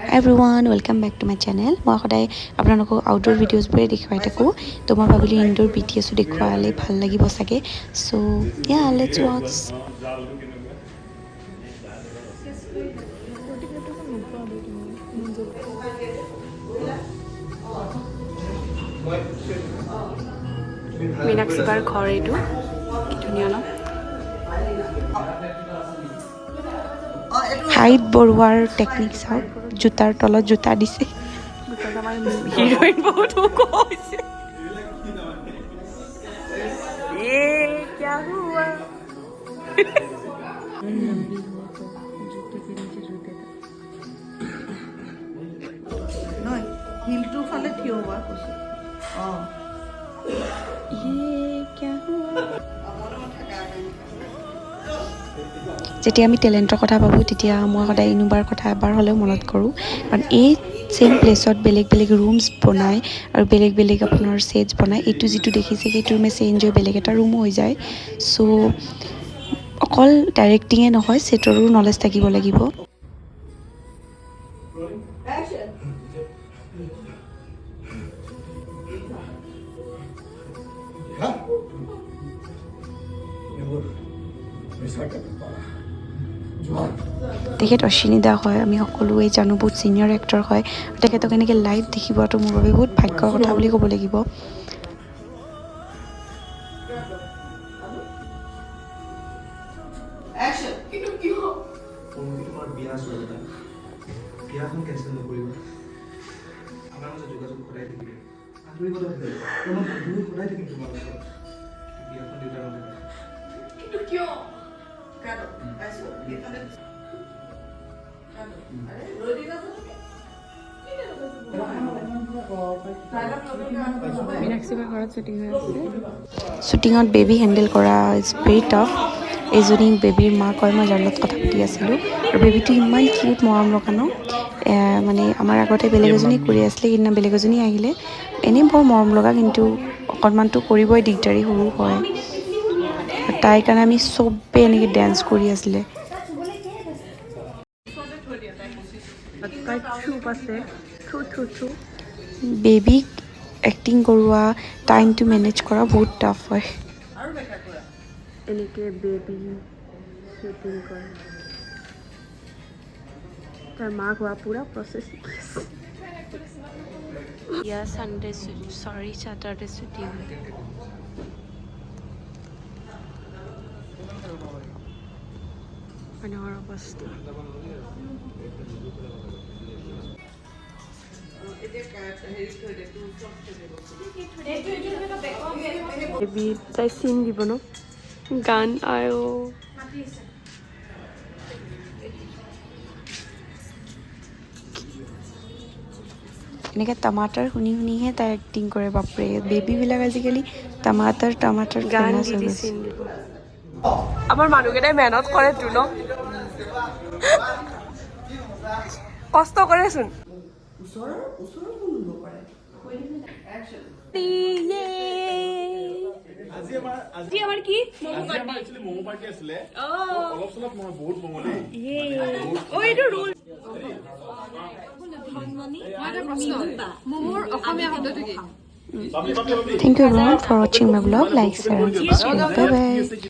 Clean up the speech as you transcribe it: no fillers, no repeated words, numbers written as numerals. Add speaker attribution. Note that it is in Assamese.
Speaker 1: Everyone, welcome back to my channel. মই সদায় আপোনালোকক আউটডোৰ ভিডিঅ'জবোৰে দেখুৱাই থাকোঁ তো মই ভাবিলোঁ ইনডোৰ BTSও দেখুৱালে ভাল লাগিব চাগে চ' yeah, let's watch. মীনাক্ষী বাৰ ঘৰ এইটো কি ধুনীয়া ন হাইট বঢ়োৱাৰ টেকনিক চাওক জোতাৰ তলত জোতা দিছে হিৰোইন বহুত ওখ হৈছে क्या हुआ
Speaker 2: নহয় হিলটোৰ ফালে থিয় হোৱা কৈছে
Speaker 1: যেতিয়া আমি টেলেণ্টৰ কথা ভাবোঁ তেতিয়া মই সদায় ইনোবাৰ কথা এবাৰ হ'লেও মনত কৰোঁ কাৰণ এই ছেইম প্লেচত বেলেগ বেলেগ ৰুমছ বনায় আৰু বেলেগ বেলেগ আপোনাৰ ছেটছ বনায় এইটো যিটো দেখিছে সেইটো ৰুমে চেঞ্জ হৈ বেলেগ এটা ৰুমো হৈ যায় চ' অকল ডাইৰেক্টিঙে নহয় ছেটৰো নলেজ থাকিব লাগিব তেখেত অশ্বিনী দা হয় আমি সকলোৱে জানো বহুত ছিনিয়ৰ এক্টৰ হয় তেখেতক এনেকৈ লাইভ দেখিবটো মোৰ বাবে বহুত ভাগ্যৰ কথা বুলি ক'ব লাগিব শ্বুটিঙত বেবী হেণ্ডেল কৰা ইজ ভেৰি টাফ এজনী বেবীৰ মাক হয় মই যাৰ লগত কথা পাতি আছিলোঁ আৰু বেবীটো ইমান কিউট মৰম লগা ন মানে আমাৰ আগতে বেলেগ এজনী কৰি আছিলে সেইদিনা বেলেগ এজনী আহিলে এনেই বৰ মৰম লগা কিন্তু অকণমানটো কৰিবই দিগদাৰী সৰু হয় তাইৰ কাৰণে আমি চবেই এনেকৈ ডেন্স কৰি আছিলে বেবীক এক্টিং কৰোৱা টাইমটো মেনেজ কৰা বহুত টাফ হয় এনেকৈ বেবী শ্বুটিং কৰে তাৰ মাক হোৱা পুৰা প্ৰচেছ ইয়া ছানডে চৰি ছেটাৰডে শ্বুটিং মানুহৰ অৱস্থা তাই চিন দিব ন গান আৰু এনেকৈ টমাটাৰ শুনি শুনিহে তাই এক্টিং কৰে বাপৰে বেবীবিলাক আজিকালি টমাটাৰ গান আমাৰ মানুহকেইটাই মেহনত কৰেতো ন কষ্ট কৰেচোন Thank you everyone for watching my vlog. Like, share and subscribe. Bye bye.